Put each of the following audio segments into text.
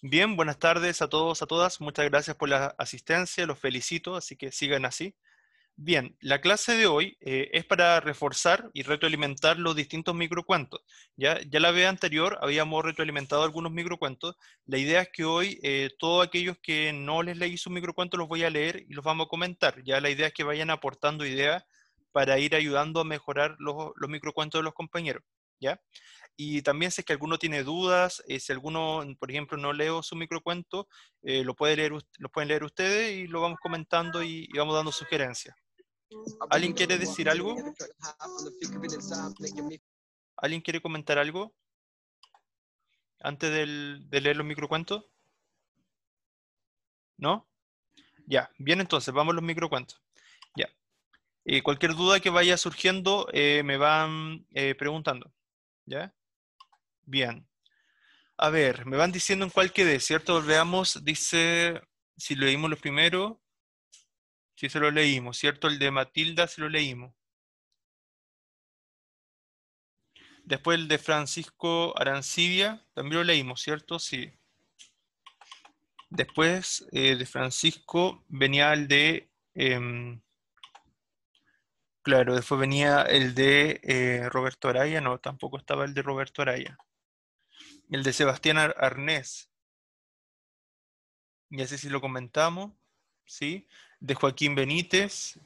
Bien, buenas tardes a todos, a todas. Muchas gracias por la asistencia, los felicito, así que sigan así. Bien, la clase de hoy es para reforzar y retroalimentar los distintos microcuentos. Ya la vez anterior habíamos retroalimentado algunos microcuentos. La idea es que hoy todos aquellos que no les leí sus microcuentos los voy a leer y los vamos a comentar. Ya la idea es que vayan aportando ideas para ir ayudando a mejorar los microcuentos de los compañeros. ¿Ya? Y también si es que alguno tiene dudas, si alguno, por ejemplo, no leo su microcuento, lo pueden leer ustedes y lo vamos comentando y vamos dando sugerencias. ¿Alguien quiere decir algo? ¿Alguien quiere comentar algo antes de leer los microcuentos? ¿No? Ya, bien, entonces vamos a los microcuentos. Ya. Cualquier duda que vaya surgiendo me van preguntando. ¿Ya? Bien. A ver, me van diciendo en cuál quedé, ¿cierto? Veamos, dice, si leímos los primeros, si se lo leímos, ¿cierto? El de Matilda se lo leímos. Después el de Francisco Arancibia, también lo leímos, ¿cierto? Sí. Después de Francisco venía el de, claro, después venía el de Roberto Araya, no, tampoco estaba el de Roberto Araya. El de Sebastián Arnés, y así sí lo comentamos, ¿sí? De Joaquín Benítez,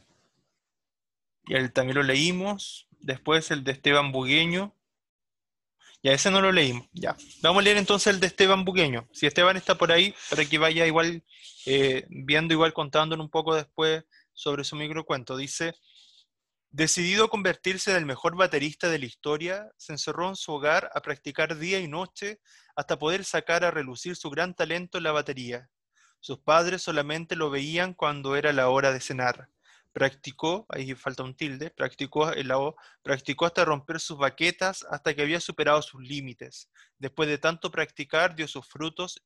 y él también lo leímos. Después el de Esteban Bugueño, ya ese no lo leímos, ya. Vamos a leer entonces el de Esteban Bugueño. Si Esteban está por ahí, para que vaya igual viendo, igual contándonos un poco después sobre su microcuento. Dice: decidido a convertirse en el mejor baterista de la historia, se encerró en su hogar a practicar día y noche hasta poder sacar a relucir su gran talento en la batería. Sus padres solamente lo veían cuando era la hora de cenar. Practicó, ahí falta un tilde, practicó en la O, practicó hasta romper sus baquetas hasta que había superado sus límites. Después de tanto practicar, dio sus frutos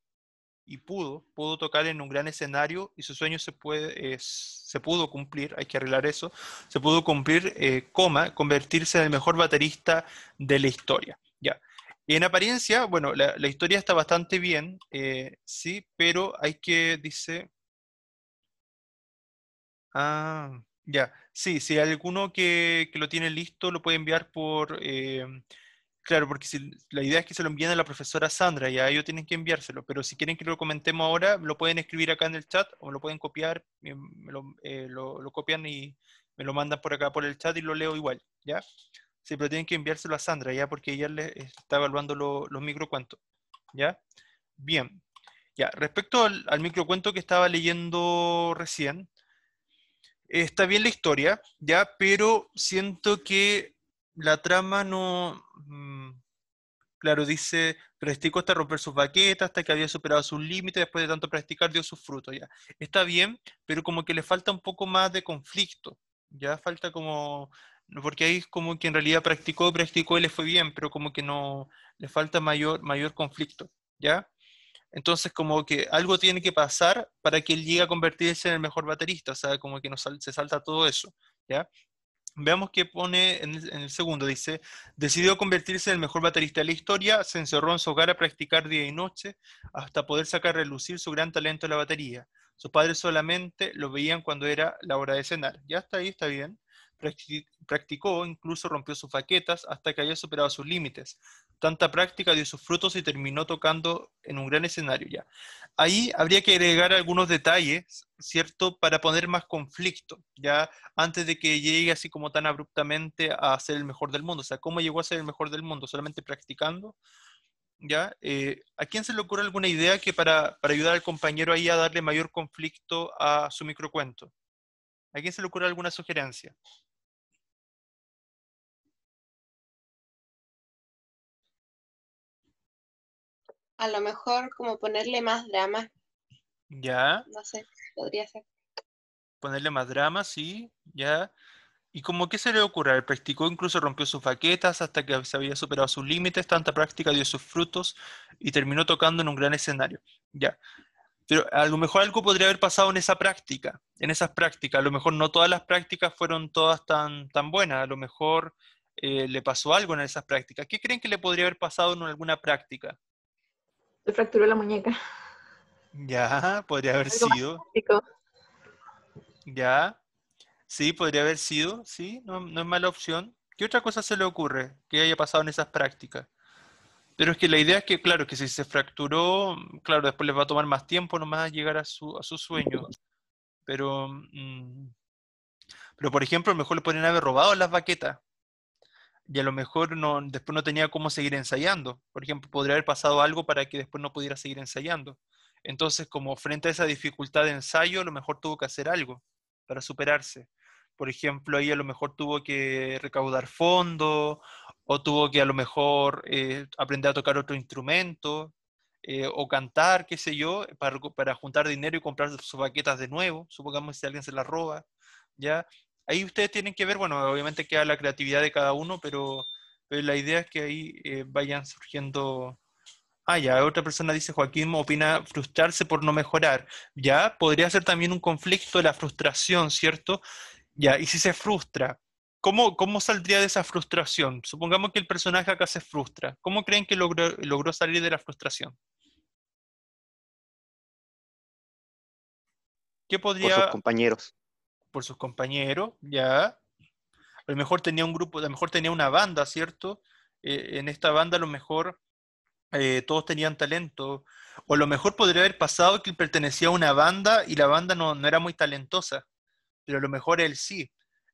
y pudo tocar en un gran escenario y su sueño se pudo cumplir, hay que arreglar eso, se pudo cumplir, convertirse en el mejor baterista de la historia. Ya. Y en apariencia, bueno, la historia está bastante bien, sí, pero hay que, dice, ya, sí, si hay alguno que lo tiene listo, lo puede enviar por, claro, porque la idea es que se lo envíen a la profesora Sandra y a ellos tienen que enviárselo, pero si quieren que lo comentemos ahora, lo pueden escribir acá en el chat o lo pueden copiar, lo copian y me lo mandan por acá por el chat y lo leo igual, ¿ya? Sí, pero tienen que enviárselo a Sandra, ¿ya? Porque ella le está evaluando los microcuentos, ¿ya? Bien, ya, respecto al microcuento que estaba leyendo recién, está bien la historia, ¿ya? Pero siento que la trama no... claro, dice, practicó hasta romper sus baquetas, hasta que había superado sus límites, después de tanto practicar dio sus frutos, ya. Está bien, pero como que le falta un poco más de conflicto, ya falta como, no, porque ahí es como que en realidad practicó y le fue bien, pero como que no, le falta mayor conflicto, ¿ya? Entonces como que algo tiene que pasar para que él llegue a convertirse en el mejor baterista, o sea, como que se salta todo eso, ¿ya? Veamos qué pone en el segundo. Dice, decidió convertirse en el mejor baterista de la historia, se encerró en su hogar a practicar día y noche hasta poder sacar a relucir su gran talento en la batería. Sus padres solamente lo veían cuando era la hora de cenar. Ya está ahí, está bien. Practicó, incluso rompió sus baquetas hasta que había superado sus límites. Tanta práctica dio sus frutos y terminó tocando en un gran escenario ya. Ahí habría que agregar algunos detalles, ¿cierto? Para poner más conflicto, ya antes de que llegue así como tan abruptamente a ser el mejor del mundo. O sea, ¿cómo llegó a ser el mejor del mundo? ¿Solamente practicando? ¿Ya? ¿A quién se le ocurre alguna idea que para ayudar al compañero ahí a darle mayor conflicto a su microcuento? ¿A quién se le ocurre alguna sugerencia? A lo mejor como ponerle más drama, ¿Ya? no sé, podría ser. Ponerle más drama, sí, ¿ya? ¿Y como qué se le ocurre? Él practicó, incluso rompió sus baquetas hasta que se había superado sus límites, tanta práctica dio sus frutos y terminó tocando en un gran escenario. Ya. Pero a lo mejor algo podría haber pasado en esa práctica, en esas prácticas. A lo mejor no todas las prácticas fueron todas tan buenas. A lo mejor le pasó algo en esas prácticas. ¿Qué creen que le podría haber pasado en alguna práctica? Se fracturó la muñeca. Ya, podría haber Algo más sido. práctico. Ya, sí, podría haber sido. Sí, no, no es mala opción. ¿Qué otra cosa se le ocurre que haya pasado en esas prácticas? Pero es que la idea es que, claro, que si se fracturó, claro, después les va a tomar más tiempo nomás llegar a su sueño. Pero, pero por ejemplo, a lo mejor le podrían haber robado las baquetas y a lo mejor no, después no tenía cómo seguir ensayando. Por ejemplo, podría haber pasado algo para que después no pudiera seguir ensayando. Entonces, como frente a esa dificultad de ensayo, a lo mejor tuvo que hacer algo para superarse. Por ejemplo, ahí a lo mejor tuvo que recaudar fondos o tuvo que a lo mejor aprender a tocar otro instrumento o cantar, qué sé yo, para juntar dinero y comprar sus baquetas de nuevo. Supongamos si alguien se las roba, ¿ya? Ahí ustedes tienen que ver, bueno, obviamente queda la creatividad de cada uno, pero la idea es que ahí vayan surgiendo. Ah, ya, otra persona dice, Joaquín opina frustrarse por no mejorar. Ya, podría ser también un conflicto de la frustración, ¿cierto? Ya, y si se frustra, ¿cómo saldría de esa frustración? Supongamos que el personaje acá se frustra. ¿Cómo creen que logró salir de la frustración? ¿Qué por sus podría, compañeros. por sus compañeros, ya? A lo mejor tenía un grupo, a lo mejor tenía una banda, ¿cierto? En esta banda a lo mejor todos tenían talento. O a lo mejor podría haber pasado que él pertenecía a una banda y la banda no era muy talentosa, pero a lo mejor él sí.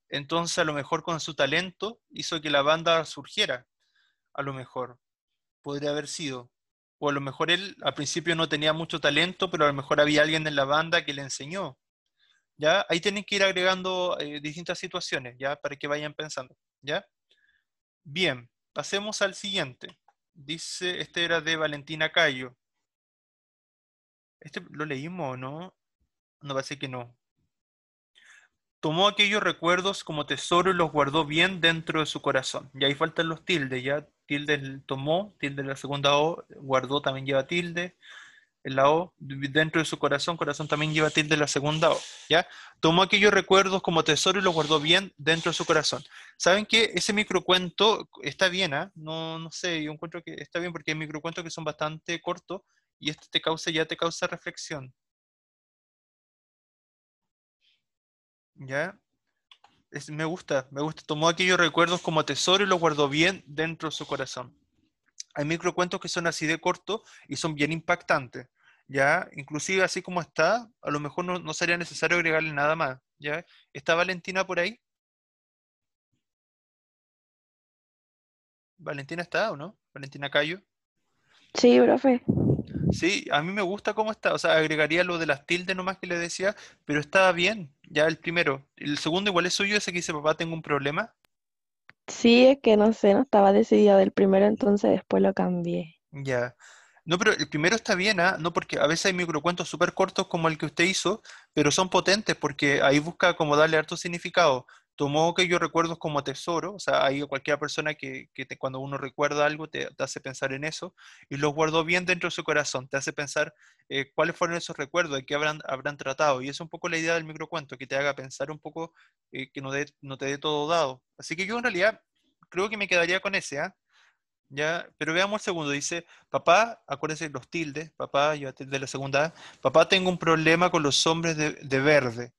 Entonces a lo mejor con su talento hizo que la banda surgiera. A lo mejor podría haber sido. O a lo mejor él al principio no tenía mucho talento, pero a lo mejor había alguien en la banda que le enseñó. ¿Ya? Ahí tienen que ir agregando distintas situaciones, ¿ya? Para que vayan pensando, ¿ya? Bien, pasemos al siguiente. Dice, este era de Valentina Cayo. ¿Este lo leímos o no? No, parece que no. Tomó aquellos recuerdos como tesoro y los guardó bien dentro de su corazón. Y ahí faltan los tildes, ya. Tilde tomó, tilde la segunda O, guardó también lleva tilde. En la O, dentro de su corazón, corazón también lleva tilde la segunda O, ¿ya? Tomó aquellos recuerdos como tesoro y los guardó bien dentro de su corazón. ¿Saben qué? Ese microcuento está bien, ¿ah? No, no sé, yo encuentro que está bien porque hay microcuentos que son bastante cortos y este ya te causa reflexión, ¿ya? Me gusta, me gusta. Tomó aquellos recuerdos como tesoro y los guardó bien dentro de su corazón. Hay microcuentos que son así de cortos y son bien impactantes, ¿ya? Inclusive así como está, a lo mejor no sería necesario agregarle nada más, ¿ya? ¿Está Valentina por ahí? ¿Valentina está o no? ¿Valentina Cayo? Sí, profe. Sí, a mí me gusta cómo está, o sea, agregaría lo de las tildes nomás que le decía, pero estaba bien, ya el primero. El segundo igual es suyo, ese que dice, papá, tengo un problema. Sí, es que no sé, no estaba decidida del primero, entonces después lo cambié. Ya. No, pero el primero está bien, ¿ah? No, porque a veces hay microcuentos súper cortos como el que usted hizo, pero son potentes porque ahí busca como darle harto significado. Tomó que yo recuerdo como tesoro, o sea, hay cualquier persona cuando uno recuerda algo te hace pensar en eso, y los guardó bien dentro de su corazón, te hace pensar cuáles fueron esos recuerdos, de qué habrán tratado, y es un poco la idea del microcuento, que te haga pensar un poco, que no te dé todo dado. Así que yo en realidad creo que me quedaría con ese, ¿ah? Ya, pero veamos el segundo. Dice, papá, acuérdense los tildes, papá, yo tilde la segunda A. Papá, tengo un problema con los hombres de verde.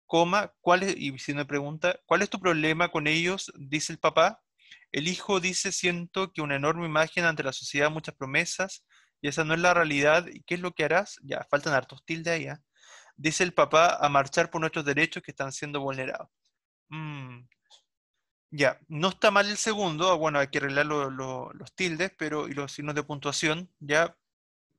Coma, y si me pregunta, ¿cuál es tu problema con ellos? Dice el papá. El hijo dice, siento que una enorme imagen ante la sociedad, muchas promesas, y esa no es la realidad. ¿Y qué es lo que harás? Ya, faltan hartos tildes ahí, ¿ah? Dice el papá, a marchar por nuestros derechos que están siendo vulnerados. Mm, ya, no está mal el segundo, bueno, hay que arreglar los tildes y los signos de puntuación, ya,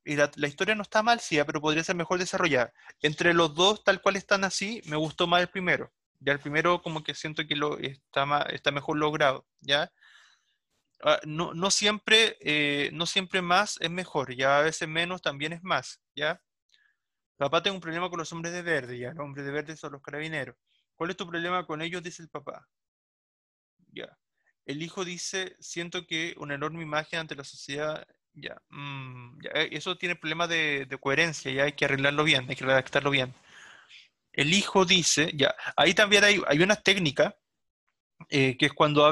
y la historia no está mal, sí, pero podría ser mejor desarrollada. Entre los dos, tal cual están así, me gustó más el primero. Ya el primero como que siento que está mejor logrado, ¿ya? No siempre más es mejor, ya a veces menos también es más, ¿ya? Papá, tengo un problema con los hombres de verde, ya, los hombres de verde son los carabineros. ¿Cuál es tu problema con ellos? Dice el papá. Ya. El hijo dice, siento que una enorme imagen ante la sociedad, ya, ya, eso tiene problemas de coherencia, ya hay que arreglarlo bien, hay que redactarlo bien. El hijo dice, ya, ahí también hay una técnica, que es cuando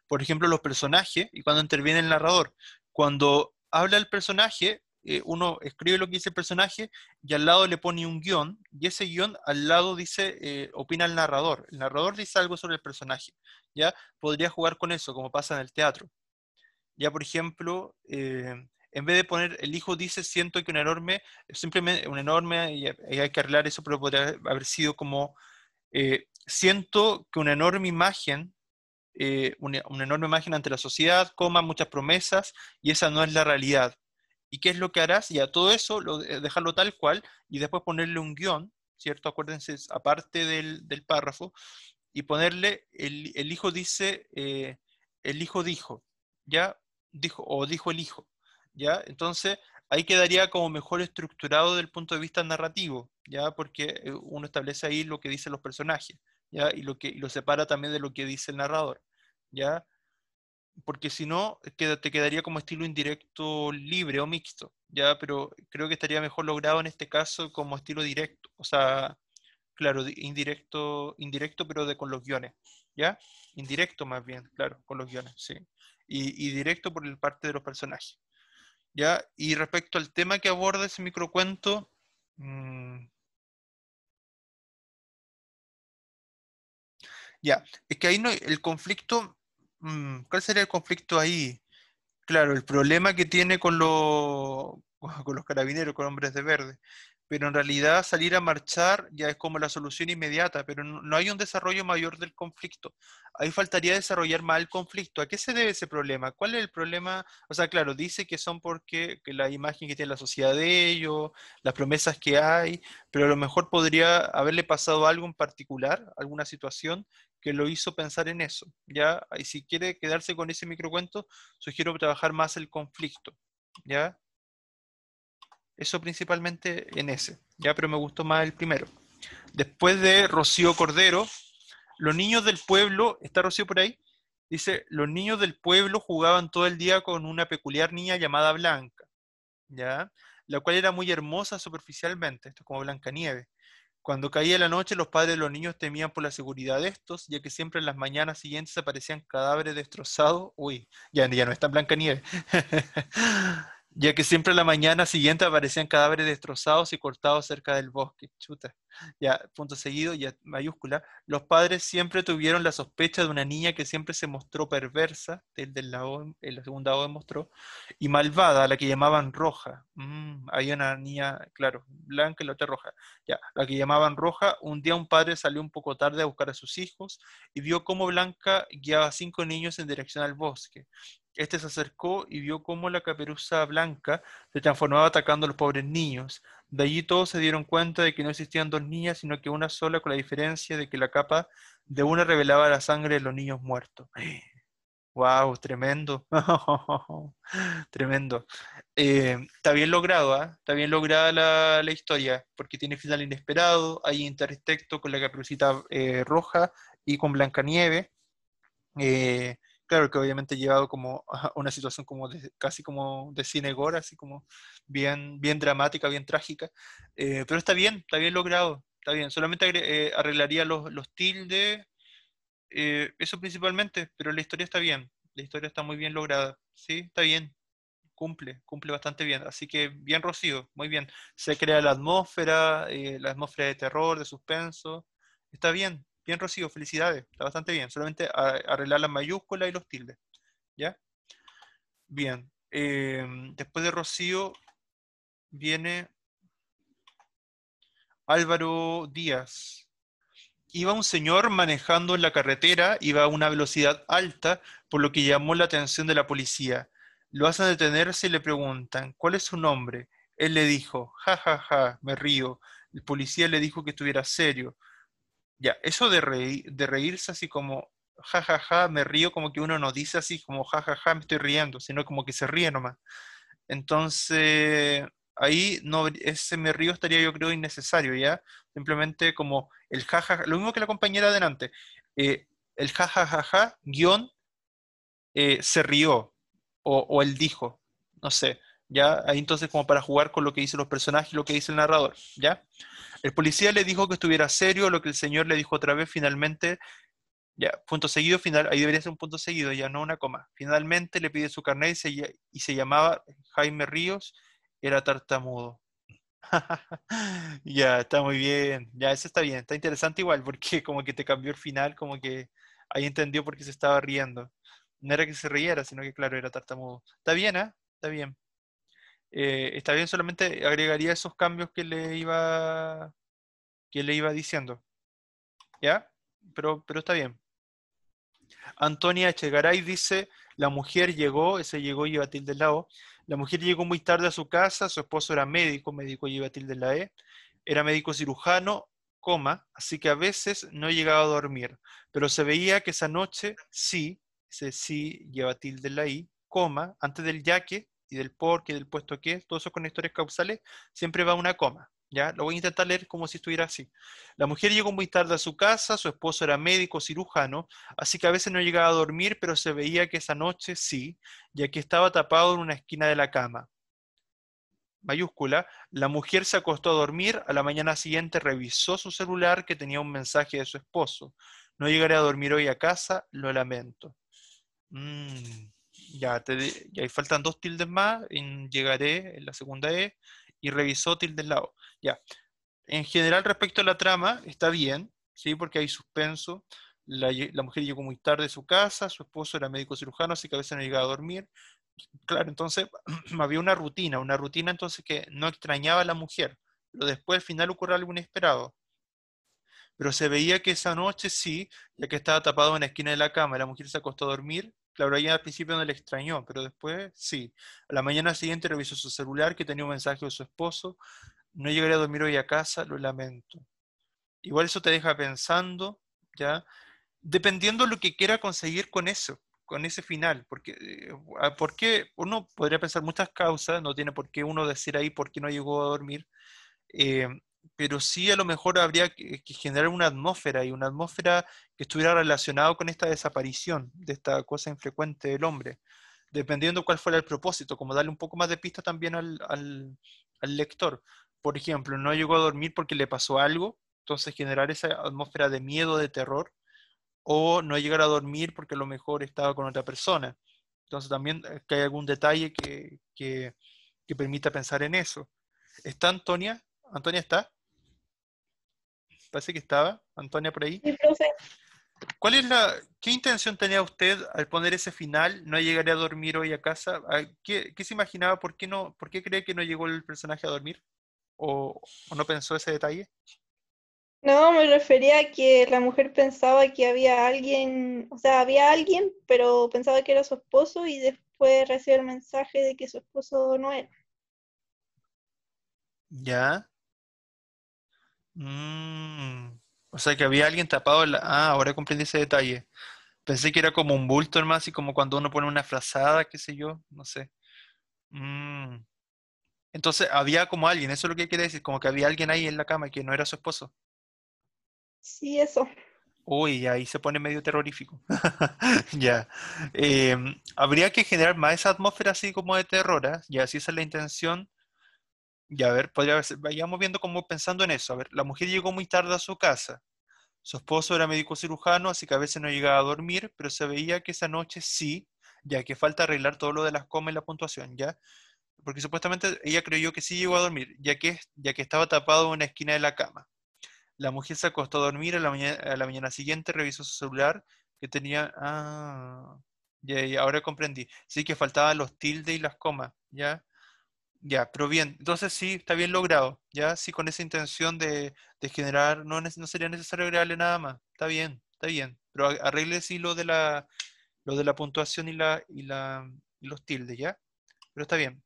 por ejemplo, los personajes y cuando interviene el narrador. Cuando habla el personaje, uno escribe lo que dice el personaje y al lado le pone un guión, y ese guión al lado dice, opina el narrador. El narrador dice algo sobre el personaje, ¿ya? Podría jugar con eso, como pasa en el teatro. Ya, por ejemplo, en vez de poner el hijo dice, siento que un enorme, simplemente un enorme, y hay que arreglar eso, pero podría haber sido como, siento que una enorme imagen, una enorme imagen ante la sociedad, coma, muchas promesas, y esa no es la realidad. ¿Y qué es lo que harás? Ya todo eso, dejarlo tal cual, y después ponerle un guión, ¿cierto? Acuérdense, aparte del párrafo, y ponerle, el hijo dice, el hijo dijo, ¿ya? Dijo, o dijo el hijo, ¿ya? Entonces, ahí quedaría como mejor estructurado desde el punto de vista narrativo, ¿ya? Porque uno establece ahí lo que dicen los personajes, ¿ya? Y lo separa también de lo que dice el narrador, ¿ya? Porque si no, te quedaría como estilo indirecto libre o mixto, ¿ya? Pero creo que estaría mejor logrado en este caso como estilo directo, o sea, claro, indirecto, indirecto, pero con los guiones, ¿ya? Indirecto más bien, claro, con los guiones, sí. Y directo por el parte de los personajes, ¿ya? Y respecto al tema que aborda ese microcuento, mm, ya, es que ahí no, el conflicto, ¿cuál sería el conflicto ahí? Claro, el problema que tiene con, con los carabineros, con hombres de verde. Pero en realidad salir a marchar ya es como la solución inmediata, pero no hay un desarrollo mayor del conflicto. Ahí faltaría desarrollar más el conflicto. ¿A qué se debe ese problema? ¿Cuál es el problema? O sea, claro, dice que son porque que la imagen que tiene la sociedad de ellos, las promesas que hay, pero a lo mejor podría haberle pasado algo en particular, alguna situación que lo hizo pensar en eso. ¿Ya? Y si quiere quedarse con ese microcuento, sugiero trabajar más el conflicto, ¿ya? Eso principalmente en ese, ¿ya? Pero me gustó más el primero. Después de Rocío Cordero, los niños del pueblo, ¿está Rocío por ahí? Dice, los niños del pueblo jugaban todo el día con una peculiar niña llamada Blanca, ¿ya? La cual era muy hermosa superficialmente, esto es como Blancanieves. Cuando caía la noche, los padres de los niños temían por la seguridad de estos, ya que siempre en las mañanas siguientes aparecían cadáveres destrozados. Uy, ya no está en Blancanieves. Ya que siempre en la mañana siguiente aparecían cadáveres destrozados y cortados cerca del bosque. Chuta. Ya, punto seguido, ya mayúscula. Los padres siempre tuvieron la sospecha de una niña que siempre se mostró perversa, en la segunda O demostró, y malvada, a la que llamaban Roja. Hay una niña, claro, blanca y la otra roja. Ya, la que llamaban Roja, un día un padre salió un poco tarde a buscar a sus hijos y vio cómo Blanca guiaba a 5 niños en dirección al bosque. Este se acercó y vio cómo la caperuza blanca se transformaba atacando a los pobres niños. De allí todos se dieron cuenta de que no existían dos niñas, sino que una sola, con la diferencia de que la capa de una revelaba la sangre de los niños muertos. ¡Wow! Tremendo. Tremendo. Está bien logrado, ¿ah? Está bien lograda la historia, porque tiene final inesperado, hay intertexto con la caperucita roja y con Blancanieves. Eh, claro que obviamente llevado como a una situación como casi como de cine gore, así como bien, bien dramática, bien trágica. Pero está bien logrado, está bien. Solamente arreglaría los tildes, eso principalmente, pero la historia está bien. La historia está muy bien lograda. Sí, está bien. Cumple bastante bien. Así que bien, Rocío, muy bien. Se crea la atmósfera de terror, de suspenso. Está bien, bien, Rocío, felicidades. Está bastante bien. Solamente arreglar las mayúsculas y los tildes. ¿Ya? Bien. Después de Rocío viene Álvaro Díaz. Iba un señor manejando en la carretera, iba a una velocidad alta, por lo que llamó la atención de la policía. Lo hacen detenerse y le preguntan, ¿cuál es su nombre? Él le dijo, ja, ja, ja, me río. El policía le dijo que estuviera serio. Ya, eso de reírse así como, ja, ja, ja, me río, como que uno no dice así como, ja, ja, ja, me estoy riendo, sino como que se ríe nomás. Entonces, ahí no, ese me río estaría yo creo innecesario, ¿ya? Simplemente como el jajaja, lo mismo que la compañera adelante, eh, el jajajaja, guión, se rió, o él dijo, no sé, ¿ya? Ahí entonces como para jugar con lo que dicen los personajes y lo que dice el narrador, ¿ya? El policía le dijo que estuviera serio, lo que el señor le dijo otra vez, finalmente, ya, punto seguido, final, ahí debería ser un punto seguido, ya no una coma. Finalmente le pide su carnet y se llamaba Jaime Ríos era tartamudo. Ya, está muy bien. Ya, eso está bien. Está interesante igual, porque como que te cambió el final, como que ahí entendió por qué se estaba riendo. No era que se riera, sino que, claro, era tartamudo. Está bien, ¿ah? Está bien. Está bien, solamente agregaría esos cambios que le iba diciendo. ¿Ya? Pero está bien. Antonia Echegaray dice, la mujer llegó, ese llegó lleva tilde del lado, la mujer llegó muy tarde a su casa, su esposo era médico, médico lleva tilde de la E, era médico cirujano, coma, así que a veces no llegaba a dormir, pero se veía que esa noche sí, ese sí lleva tilde de la I, coma, antes del ya que y del por qué, del puesto que, todos esos conectores causales, siempre va una coma. ¿Ya? Lo voy a intentar leer como si estuviera así. La mujer llegó muy tarde a su casa, su esposo era médico cirujano, así que a veces no llegaba a dormir, pero se veía que esa noche sí, ya que estaba tapado en una esquina de la cama. Mayúscula, la mujer se acostó a dormir, a la mañana siguiente revisó su celular que tenía un mensaje de su esposo. No llegaré a dormir hoy a casa, lo lamento. Mm, ya, ahí faltan dos tildes más, en llegaré en la segunda E, y revisó tilde al lado. Ya, en general, respecto a la trama, está bien, ¿sí? Porque hay suspenso. La mujer llegó muy tarde a su casa, su esposo era médico cirujano, así que a veces no llegaba a dormir. Claro, entonces había una rutina entonces que no extrañaba a la mujer, pero después al final ocurrió algo inesperado. Pero se veía que esa noche sí, ya que estaba tapado en la esquina de la cama, la mujer se acostó a dormir. Claro, ella al principio no le extrañó, pero después sí. A la mañana siguiente revisó su celular que tenía un mensaje de su esposo. No llegaré a dormir hoy a casa, lo lamento. Igual eso te deja pensando, ¿ya? Dependiendo lo que quiera conseguir con eso, con ese final, porque uno podría pensar muchas causas, no tiene por qué uno decir ahí por qué no llegó a dormir, eh, pero sí a lo mejor habría que generar una atmósfera y una atmósfera que estuviera relacionada con esta desaparición, de esta cosa infrecuente del hombre, dependiendo cuál fuera el propósito, como darle un poco más de pista también al lector. Por ejemplo, no llegó a dormir porque le pasó algo, entonces generar esa atmósfera de miedo, de terror, o no llegar a dormir porque a lo mejor estaba con otra persona. Entonces también que hay algún detalle que permita pensar en eso. ¿Está Antonia? ¿Antonia está? Parece que estaba. ¿Antonia por ahí? Sí, profe. ¿Qué intención tenía usted al poner ese final? No llegaré a dormir hoy a casa. ¿Qué se imaginaba? ¿Por qué cree que no llegó el personaje a dormir? ¿O no pensó ese detalle? No, me refería a que la mujer pensaba que había alguien, o sea, había alguien, pero pensaba que era su esposo y después recibe el mensaje de que su esposo no era. Ya. Mm, o sea que había alguien tapado ahora comprendí ese detalle. Pensé que era como un bulto hermano, así como cuando uno pone una frazada, qué sé yo, no sé. Mm. Entonces había como alguien, eso es lo que quiere decir, como que había alguien ahí en la cama que no era su esposo. Sí, eso. Uy, ahí se pone medio terrorífico. Ya. Habría que generar más esa atmósfera así como de terror, ¿ah? Ya, si esa es la intención. Ya, a ver, vayamos viendo como pensando en eso. A ver, la mujer llegó muy tarde a su casa. Su esposo era médico cirujano, así que a veces no llegaba a dormir, pero se veía que esa noche sí, ya que falta arreglar todo lo de las comas y la puntuación, ¿ya? Porque supuestamente ella creyó que sí llegó a dormir, ya que estaba tapado en una esquina de la cama. La mujer se acostó a dormir, a la mañana siguiente revisó su celular, que tenía... Ah, ya, ahora comprendí. Sí que faltaban los tildes y las comas, ¿ya? Ya, pero bien, entonces sí, está bien logrado, ya, sí, con esa intención de generar, no sería necesario agregarle nada más, está bien, pero arregle sí lo de la puntuación y los tildes, ¿ya? Pero está bien.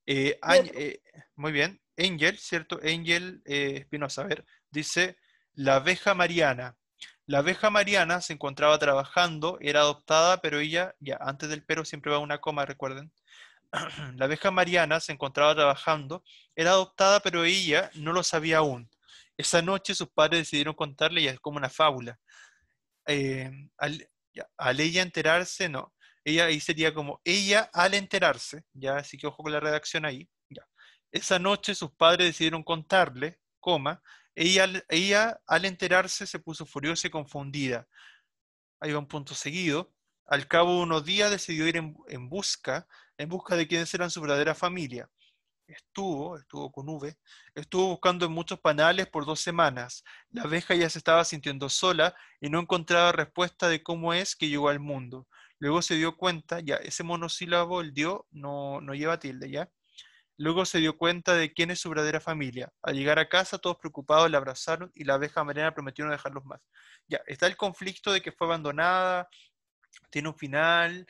Ya, profe. Muy bien, Angel, ¿cierto? Angel Espinosa, a ver, dice, la abeja Mariana. La abeja Mariana se encontraba trabajando, era adoptada, pero ella, ya, antes del pero siempre va una coma, recuerden. La abeja Mariana se encontraba trabajando, era adoptada, pero ella no lo sabía aún. Esa noche sus padres decidieron contarle, y es como una fábula. Eh, al ella enterarse, no. Ella ahí sería como ella al enterarse, ya, así que ojo con la redacción ahí. Ya. Esa noche sus padres decidieron contarle, coma, ella al enterarse se puso furiosa y confundida. Ahí va un punto seguido. Al cabo de unos días decidió ir en busca de quiénes eran su verdadera familia. estuvo con V, estuvo buscando en muchos panales por 2 semanas. La abeja ya se estaba sintiendo sola y no encontraba respuesta de cómo es que llegó al mundo. Luego se dio cuenta, ya, ese monosílabo, el dio, no lleva tilde, ¿ya? Luego se dio cuenta de quién es su verdadera familia. Al llegar a casa, todos preocupados la abrazaron y la abeja Mariana prometió no dejarlos más. Ya, está el conflicto de que fue abandonada, tiene un final,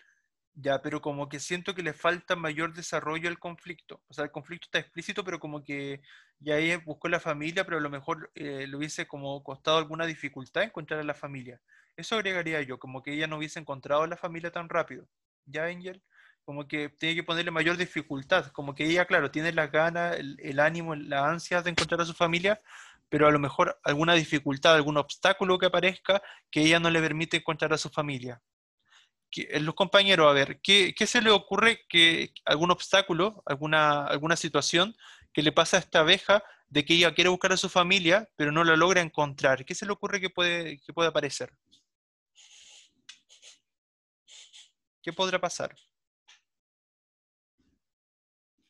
ya, pero como que siento que le falta mayor desarrollo al conflicto. O sea, el conflicto está explícito, pero como que ya ella buscó la familia, pero a lo mejor le hubiese como costado alguna dificultad encontrar a la familia. Eso agregaría yo, como que ella no hubiese encontrado a la familia tan rápido. ¿Ya, Angel? Como que tiene que ponerle mayor dificultad. Como que ella, claro, tiene las ganas, el ánimo, la ansia de encontrar a su familia, pero a lo mejor alguna dificultad, algún obstáculo que aparezca que ella no le permite encontrar a su familia. Los compañeros, a ver, ¿qué se le ocurre que algún obstáculo, alguna situación que le pasa a esta abeja de que ella quiere buscar a su familia, pero no la logra encontrar? ¿Qué se le ocurre que puede aparecer? ¿Qué podrá pasar?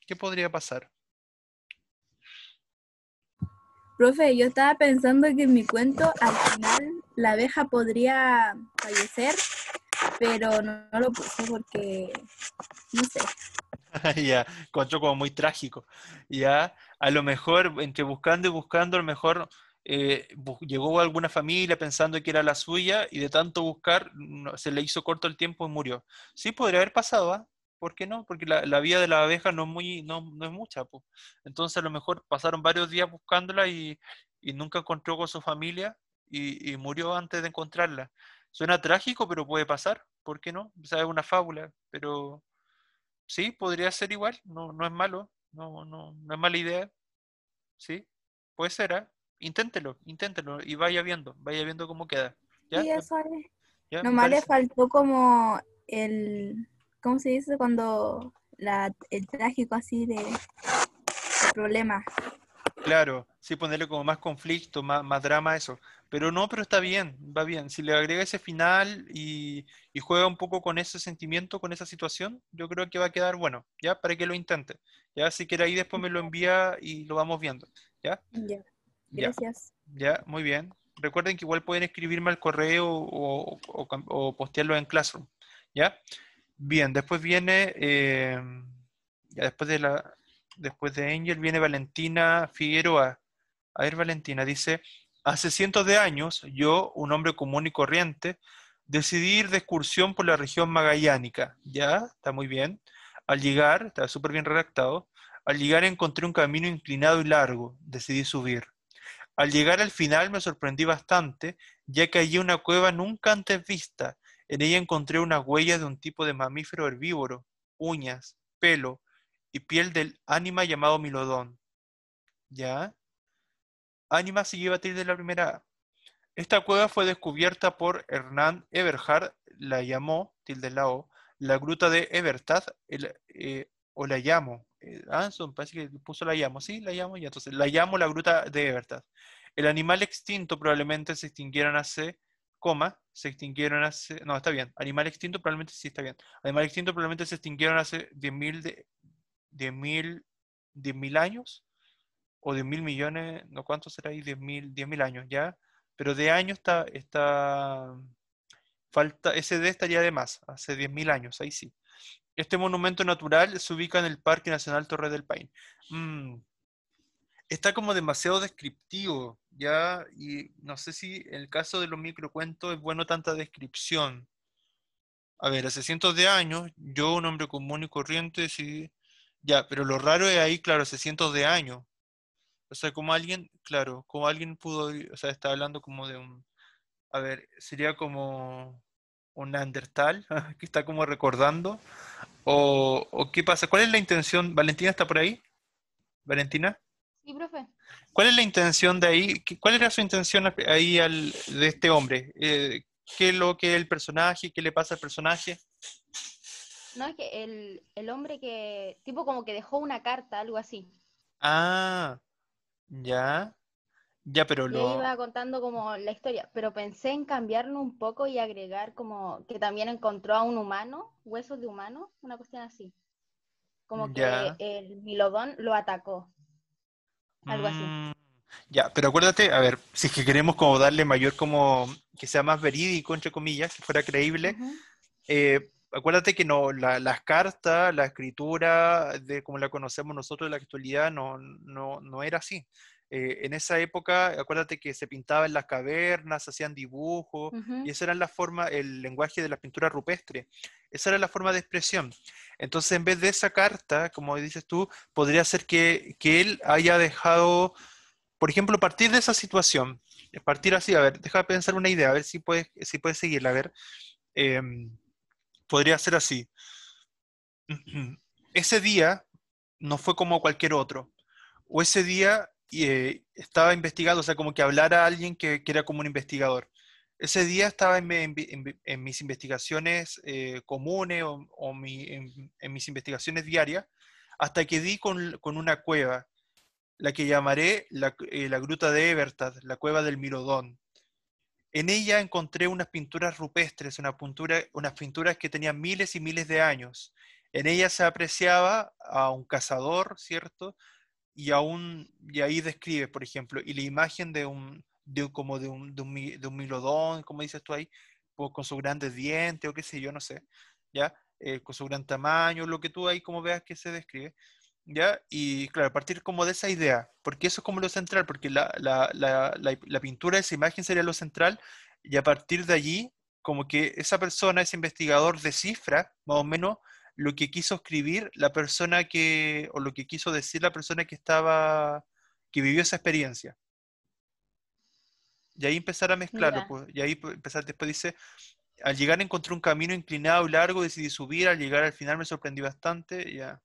¿Qué podría pasar? Profe, yo estaba pensando que en mi cuento al final la abeja podría fallecer, pero no lo puse porque, no sé. Ya, encontró como muy trágico. Ya, a lo mejor, entre buscando y buscando, a lo mejor llegó a alguna familia pensando que era la suya y de tanto buscar se le hizo corto el tiempo y murió. Sí, podría haber pasado, ¿ah? ¿Por qué no? Porque la vida de la abeja no es mucha, po. Entonces a lo mejor pasaron varios días buscándola y nunca encontró con su familia y murió antes de encontrarla. Suena trágico, pero puede pasar. ¿Por qué no? O sea, es una fábula, pero... Sí, podría ser igual, no es malo, no es mala idea, sí, puede ser, ¿ah? Inténtelo y vaya viendo cómo queda. ¿Ya? Sí, eso es. ¿Ya? ¿Me Nomás le parece? faltó como ¿cómo se dice? Cuando el trágico así de problema. Claro, sí, ponerle como más conflicto, más drama a eso. Pero está bien, va bien. Si le agrega ese final y juega un poco con ese sentimiento, con esa situación, yo creo que va a quedar bueno, ¿ya? Para que lo intente. ¿Ya? Si quiere ahí después me lo envía y lo vamos viendo. ¿Ya? Ya, Ya. gracias. Ya, muy bien. Recuerden que igual pueden escribirme al correo o postearlo en Classroom. ¿Ya? Bien, después viene, ya después de Angel viene Valentina Figueroa. A ver, Valentina dice, hace cientos de años, yo, un hombre común y corriente, decidí ir de excursión por la región magallánica. ¿Ya? Está muy bien. Al llegar, está súper bien redactado, al llegar encontré un camino inclinado y largo. Decidí subir. Al llegar al final me sorprendí bastante, ya que hallé una cueva nunca antes vista. En ella encontré unas huellas de un tipo de mamífero herbívoro, uñas, pelo y piel del ánima llamado Milodón. ¿Ya? Ánima se lleva tilde de la primera A. Esta cueva fue descubierta por Hernán Eberhard, la llamó, tilde la O, la gruta de Ebertaz, o la llamo. Parece que puso la llamo, sí, la llamo, y entonces la llamo la gruta de Ebertaz. El animal extinto probablemente se extinguieron hace, se extinguieron hace, no, está bien, animal extinto probablemente sí está bien. Animal extinto probablemente se extinguieron hace 10.000 años, o 10.000 millones, no, ¿cuánto será ahí? 10.000 años, ¿ya? Pero de año falta, ese D estaría de más, hace 10.000 años, ahí sí. Este monumento natural se ubica en el Parque Nacional Torre del Paine. Está como demasiado descriptivo, ¿ya? Y no sé si en el caso de los microcuentos es bueno tanta descripción. A ver, hace cientos de años, yo, un hombre común y corriente, sí. Ya, pero lo raro es ahí, claro, hace cientos de años. O sea, como alguien, claro, como alguien pudo, o sea, está hablando como de a ver, sería como un Neandertal que está como recordando, o qué pasa, ¿cuál es la intención? ¿Valentina está por ahí? ¿Valentina? Sí, profe. ¿Cuál es la intención de ahí? ¿Cuál era su intención ahí de este hombre? ¿Qué es lo que es el personaje? ¿Qué le pasa al personaje? No, es que el hombre que, tipo como que dejó una carta, algo así. Ah, ya, ya, pero Y ahí iba contando como la historia, pero pensé en cambiarlo un poco y agregar como que también encontró a un humano, huesos de humano, una cuestión así. como que Ya. el Milodón lo atacó, algo así. Ya, pero acuérdate, a ver, si es que queremos como darle mayor como, que sea más verídico, entre comillas, que fuera creíble, Ujú. acuérdate que no, las cartas, la escritura, de como la conocemos nosotros en la actualidad, no era así. En esa época, acuérdate que se pintaba en las cavernas, se hacían dibujos, y Ujú. esa era la forma, el lenguaje de la pintura rupestre. Esa era la forma de expresión. Entonces, en vez de esa carta, como dices tú, podría ser que él haya dejado, por ejemplo, partir de esa situación, partir así, a ver, deja de pensar una idea, a ver si puedes seguirla, a ver. em, Podría ser así. Ese día no fue como cualquier otro. O ese día estaba investigando, o sea, como que hablara a alguien que era como un investigador. Ese día estaba en mis investigaciones comunes o en mis investigaciones diarias, hasta que di con una cueva, la que llamaré la Gruta de Ebertad, la cueva del Mirodón. En ella encontré unas pinturas rupestres, unas pinturas que tenían miles y miles de años. En ellas se apreciaba a un cazador, ¿cierto? Y ahí describe, por ejemplo, y la imagen de un milodón, como dices tú ahí, con sus grandes dientes o qué sé yo, no sé, ¿ya? Con su gran tamaño, lo que tú ahí como veas que se describe. ¿Ya? Y claro, a partir como de esa idea, porque eso es como lo central, porque la pintura de esa imagen sería lo central, y a partir de allí, como que esa persona, ese investigador, descifra más o menos lo que quiso escribir la persona o lo que quiso decir la persona que vivió esa experiencia. Y ahí empezar a mezclarlo, Ya. pues, y ahí empezar, después dice, al llegar encontré un camino inclinado y largo, decidí subir, al llegar al final me sorprendí bastante, ya.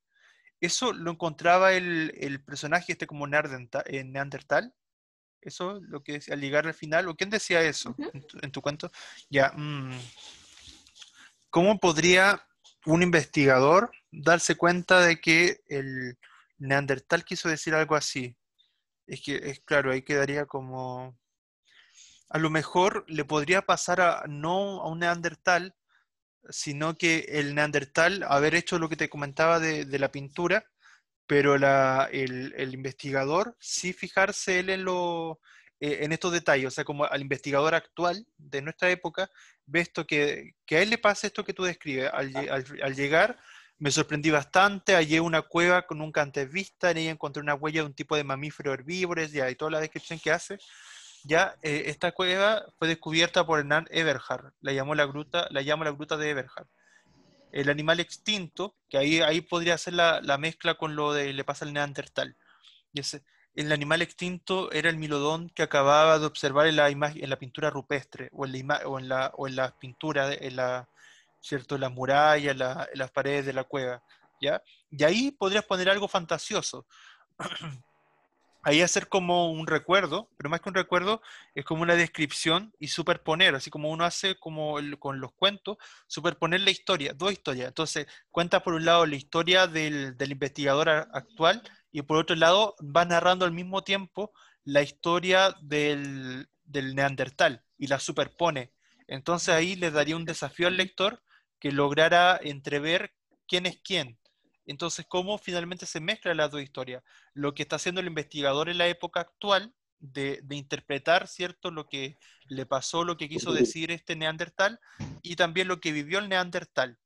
Eso lo encontraba el personaje este como Neandertal. Eso lo que decía al llegar al final. ¿O quién decía eso Ujú. en tu cuento? Ya. ¿Cómo podría un investigador darse cuenta de que el Neandertal quiso decir algo así? Es que, es claro, ahí quedaría como. A lo mejor le podría pasar no a un Neandertal, sino que el Neandertal haber hecho lo que te comentaba de la pintura, pero el investigador sí fijarse él en estos detalles, o sea, como al investigador actual de nuestra época, ve esto que a él le pasa esto que tú describes. Al llegar, me sorprendí bastante, hallé una cueva con nunca antes vista, en ella encontré una huella de un tipo de mamífero herbívoro, ya, y toda la descripción que hace. Ya, esta cueva fue descubierta por Hernán Eberhard, la llamo la gruta de Eberhard. El animal extinto, que ahí podría ser la mezcla con lo de le pasa al Neandertal. Y el animal extinto era el milodón que acababa de observar en la pintura rupestre, o en las pinturas, ¿cierto? Las murallas, en las paredes de la cueva, ¿ya? Y ahí podrías poner algo fantasioso. Ahí hacer como un recuerdo, pero más que un recuerdo, es como una descripción y superponer, así como uno hace como con los cuentos, superponer la historia, dos historias. Entonces, cuenta por un lado la historia del investigador actual y por otro lado va narrando al mismo tiempo la historia del Neandertal y la superpone. Entonces ahí le daría un desafío al lector que lograra entrever quién es quién. Entonces, cómo finalmente se mezclan las dos historias, lo que está haciendo el investigador en la época actual de interpretar, ¿cierto?, lo que le pasó, lo que quiso decir este Neandertal y también lo que vivió el Neandertal.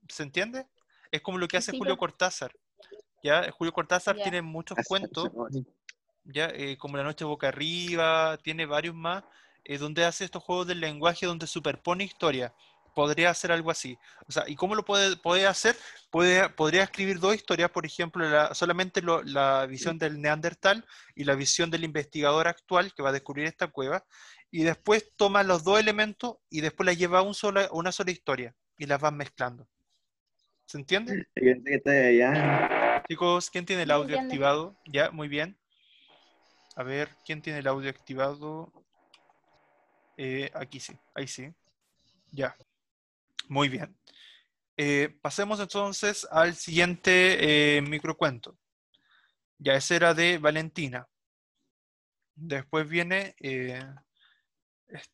¿Se entiende? Es como lo que hace Sí, Julio pues, Cortázar. ¿Ya? Julio Cortázar ya. tiene muchos cuentos, ¿ya? Como La noche boca arriba, tiene varios más, donde hace estos juegos del lenguaje donde superpone historia. Podría hacer algo así. O sea, ¿y cómo lo puede hacer? Podría escribir dos historias, por ejemplo, solamente la visión del Neandertal y la visión del investigador actual que va a descubrir esta cueva, y después toma los dos elementos y después las lleva a una sola historia y las va mezclando. ¿Se entiende? Yo pensé que estaba allá. Chicos, ¿quién tiene el Sí, se audio entiende. activado? Ya, muy bien. A ver, ¿quién tiene el audio activado? Aquí sí, ahí sí. Ya, muy bien. Pasemos entonces al siguiente microcuento. Ya, ese era de Valentina. Después viene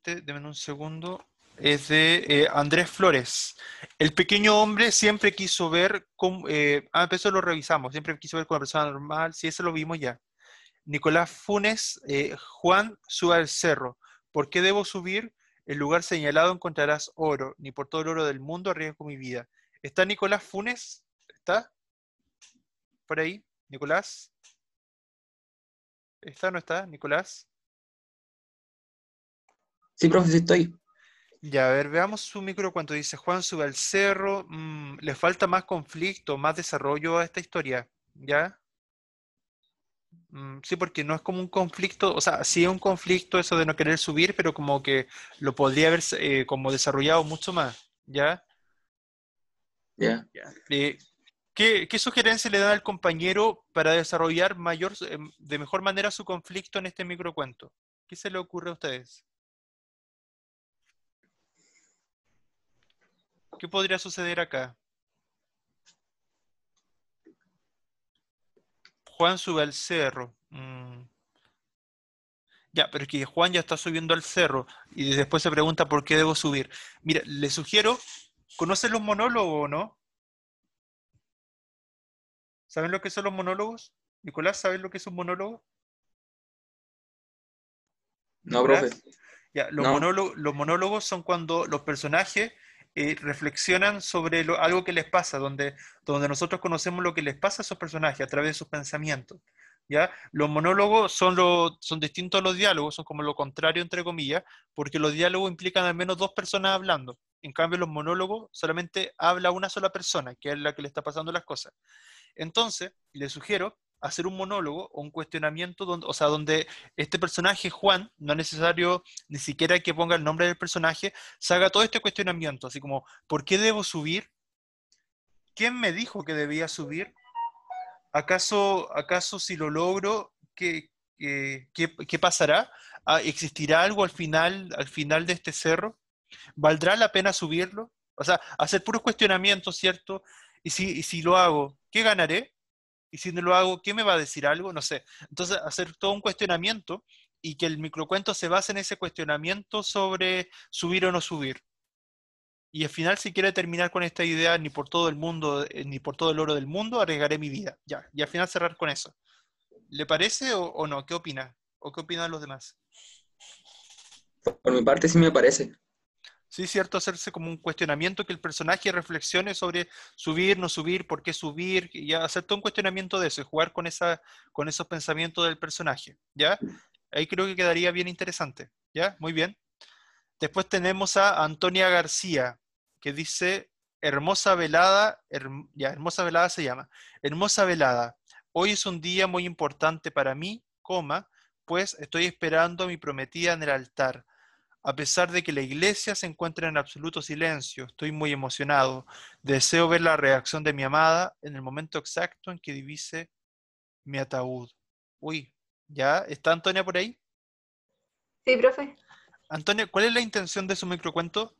denme un segundo. Es de Andrés Flores. El pequeño hombre siempre quiso ver cómo... eso lo revisamos. Siempre quiso ver con una persona normal. Sí, eso lo vimos ya. Nicolás Funes, Juan, suba al cerro. ¿Por qué debo subir? El lugar señalado encontrarás oro. Ni por todo el oro del mundo arriesgo mi vida. ¿Está Nicolás Funes? ¿Está por ahí? ¿Nicolás? ¿Está o no está? ¿Nicolás? Sí, profe, sí estoy. Ya, a ver, veamos su micro cuando dice Juan sube al cerro. Le falta más conflicto, más desarrollo a esta historia. ¿Ya? Sí, porque no es como un conflicto, o sea, sí es un conflicto eso de no querer subir, pero como que lo podría haber como desarrollado mucho más. ¿Ya? Ya. Eh, ¿qué sugerencia le dan al compañero para desarrollar de mejor manera su conflicto en este microcuento? ¿Qué se le ocurre a ustedes? ¿Qué podría suceder acá? Juan sube al cerro. Ya, pero es que Juan ya está subiendo al cerro y después se pregunta por qué debo subir. Mira, le sugiero, ¿conocen los monólogos o no? ¿Saben lo que son los monólogos? Nicolás, ¿sabes lo que es un monólogo? No, profe. Nicolás. Ya, No. los monólogos son cuando los personajes reflexionan sobre algo que les pasa, donde nosotros conocemos lo que les pasa a esos personajes a través de sus pensamientos. ¿Ya? Los monólogos son distintos a los diálogos, son como lo contrario, entre comillas, porque los diálogos implican al menos dos personas hablando. En cambio, los monólogos solamente habla una sola persona, que es la que le está pasando las cosas. Entonces, le sugiero hacer un monólogo o un cuestionamiento donde este personaje, Juan, no es necesario ni siquiera que ponga el nombre del personaje, se haga todo este cuestionamiento, así como, ¿por qué debo subir? ¿Quién me dijo que debía subir? ¿Acaso si lo logro, qué pasará? ¿Existirá algo al final de este cerro? ¿Valdrá la pena subirlo? O sea, hacer puros cuestionamientos, ¿cierto? Y si lo hago, ¿qué ganaré? Y si no lo hago, ¿qué me va a decir algo? No sé. Entonces, hacer todo un cuestionamiento y que el microcuento se base en ese cuestionamiento sobre subir o no subir. Y al final, si quiere terminar con esta idea, ni por todo el mundo, ni por todo el oro del mundo, arriesgaré mi vida. Ya. Y al final cerrar con eso. ¿Le parece o no? ¿Qué opina? ¿O qué opinan los demás? Por mi parte sí me parece. Sí, cierto, hacerse como un cuestionamiento, que el personaje reflexione sobre subir, no subir, por qué subir, y ya hacer todo un cuestionamiento de eso, y jugar con esos pensamientos del personaje, ¿ya? Ahí creo que quedaría bien interesante, ¿ya? Muy bien. Después tenemos a Antonia García, que dice, hermosa velada, hermosa velada se llama, hermosa velada, hoy es un día muy importante para mí, pues estoy esperando a mi prometida en el altar. A pesar de que la iglesia se encuentra en absoluto silencio, estoy muy emocionado. Deseo ver la reacción de mi amada en el momento exacto en que divise mi ataúd. Uy, ¿ya? ¿Está Antonia por ahí? Sí, profe. Antonia, ¿cuál es la intención de su microcuento?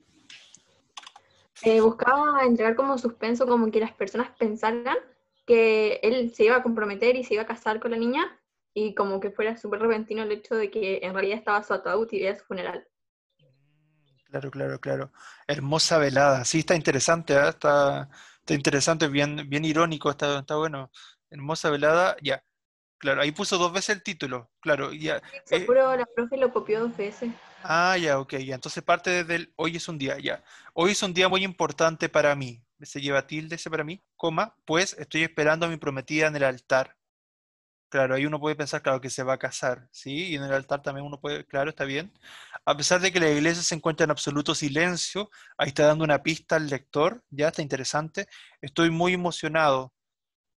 Buscaba entregar como suspenso, como que las personas pensaran que él se iba a comprometer y se iba a casar con la niña, y como que fuera súper repentino el hecho de que en realidad estaba su ataúd y era su funeral. Claro, claro, claro. Hermosa velada. Sí, está interesante, ¿eh? Está interesante, bien irónico, está bueno. Hermosa velada, ya. Claro, ahí puso dos veces el título. Claro, ya. Seguro la profe lo copió 2 veces. Ya, ok, ya. Entonces parte desde el hoy es un día, ya. Hoy es un día muy importante para mí. Se lleva tilde ese para mí, pues estoy esperando a mi prometida en el altar. Claro, ahí uno puede pensar, claro, que se va a casar, ¿sí? Y en el altar también uno puede, claro, está bien. A pesar de que la iglesia se encuentra en absoluto silencio, ahí está dando una pista al lector, ya está interesante. Estoy muy emocionado.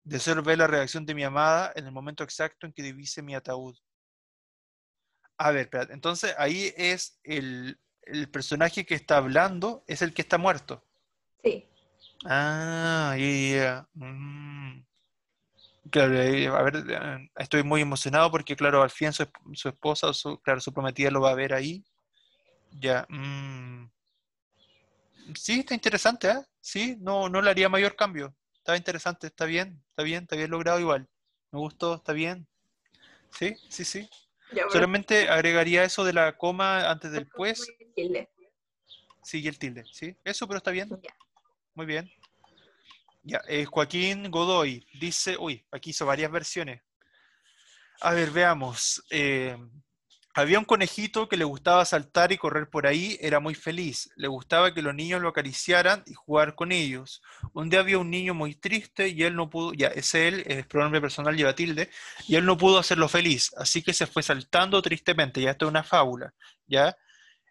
Deseo ver la reacción de mi amada en el momento exacto en que divise mi ataúd. A ver, espérate. Entonces ahí es el personaje que está hablando, es el que está muerto. Sí. Ya. Claro, a ver, estoy muy emocionado porque, claro, al fin su esposa, claro, su prometida lo va a ver ahí. Ya. Sí, está interesante, ¿eh? Sí, no le haría mayor cambio. Está interesante, está bien logrado igual. Me gustó, está bien. Sí, sí, sí. Ya, bueno, Solamente agregaría eso de la coma antes del pues. Tilde. Sí, y el tilde, ¿sí? Eso, pero está bien. Ya. Muy bien. Ya, Joaquín Godoy dice, uy, aquí hizo varias versiones. A ver, veamos. Había un conejito que le gustaba saltar y correr por ahí, era muy feliz. Le gustaba que los niños lo acariciaran y jugar con ellos. Un día había un niño muy triste y él no pudo, ya, ese él, es pronombre personal, lleva tilde, y él no pudo hacerlo feliz, así que se fue saltando tristemente, ya esto es una fábula, ¿ya?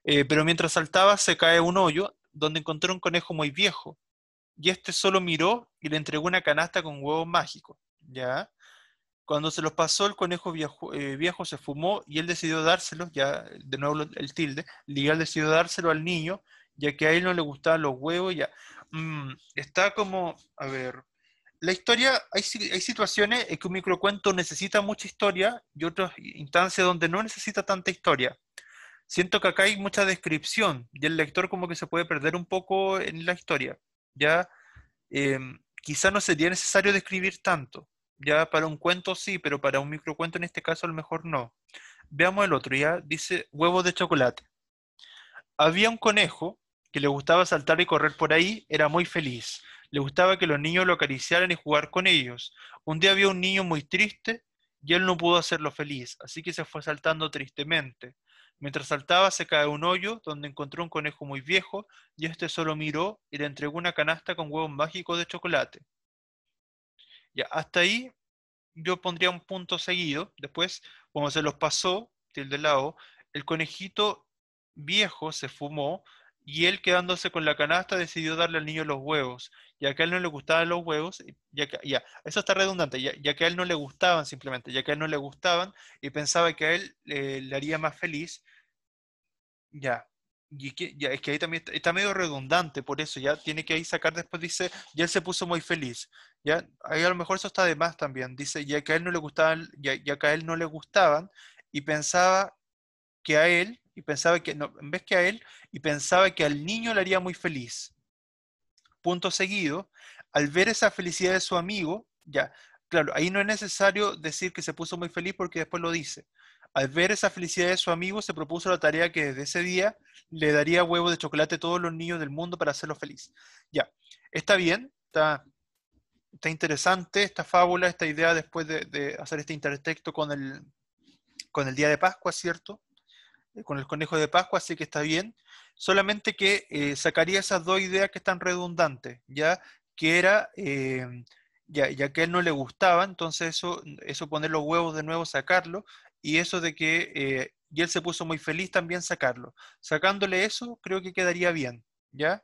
Pero mientras saltaba se cae un hoyo donde encontró un conejo muy viejo, y este solo miró y le entregó una canasta con huevos mágicos, ¿ya? Cuando se los pasó, el conejo viejo se fumó y él decidió dárselo, ya de nuevo el tilde, Ligal decidió dárselo al niño, ya que a él no le gustaban los huevos, ya. Está como, a ver, la historia, hay situaciones en que un microcuento necesita mucha historia y otras instancias donde no necesita tanta historia. Siento que acá hay mucha descripción y el lector como que se puede perder un poco en la historia, ya. Quizá no sería necesario describir tanto. Ya para un cuento sí, pero para un microcuento en este caso a lo mejor no. Veamos el otro, ya dice huevos de chocolate. Había un conejo que le gustaba saltar y correr por ahí, era muy feliz. Le gustaba que los niños lo acariciaran y jugar con ellos. Un día había un niño muy triste y él no pudo hacerlo feliz, así que se fue saltando tristemente. Mientras saltaba se cae un hoyo donde encontró un conejo muy viejo y este solo miró y le entregó una canasta con huevos mágicos de chocolate. Ya, hasta ahí yo pondría un punto seguido. Después, cuando se los pasó, tilde lado, el conejito viejo se fumó y él quedándose con la canasta decidió darle al niño los huevos. Ya que a él no le gustaban los huevos, ya, eso está redundante, ya que a él no le gustaban simplemente, ya que a él no le gustaban y pensaba que a él le haría más feliz, ya. Ya, es que ahí también está medio redundante, por eso ya tiene que ahí sacar después, dice, ya él se puso muy feliz, ya, ahí a lo mejor eso está de más también, dice, ya que a él no le gustaban, ya que a él no le gustaban, y pensaba que a él, y pensaba que, no, en vez que a él, y pensaba que al niño le haría muy feliz. Punto seguido, al ver esa felicidad de su amigo, ya, claro, ahí no es necesario decir que se puso muy feliz porque después lo dice. Al ver esa felicidad de su amigo, se propuso la tarea que desde ese día le daría huevos de chocolate a todos los niños del mundo para hacerlo feliz. Ya, está bien, está interesante esta fábula, esta idea después de hacer este intertexto con el día de Pascua, ¿cierto? Con el conejo de Pascua, así que está bien. Solamente que sacaría esas dos ideas que están redundantes, ¿ya? Que era, ya que a él no le gustaba, entonces eso poner los huevos de nuevo, sacarlo, y eso de que y él se puso muy feliz también sacarlo. Sacándole eso, creo que quedaría bien, ¿ya?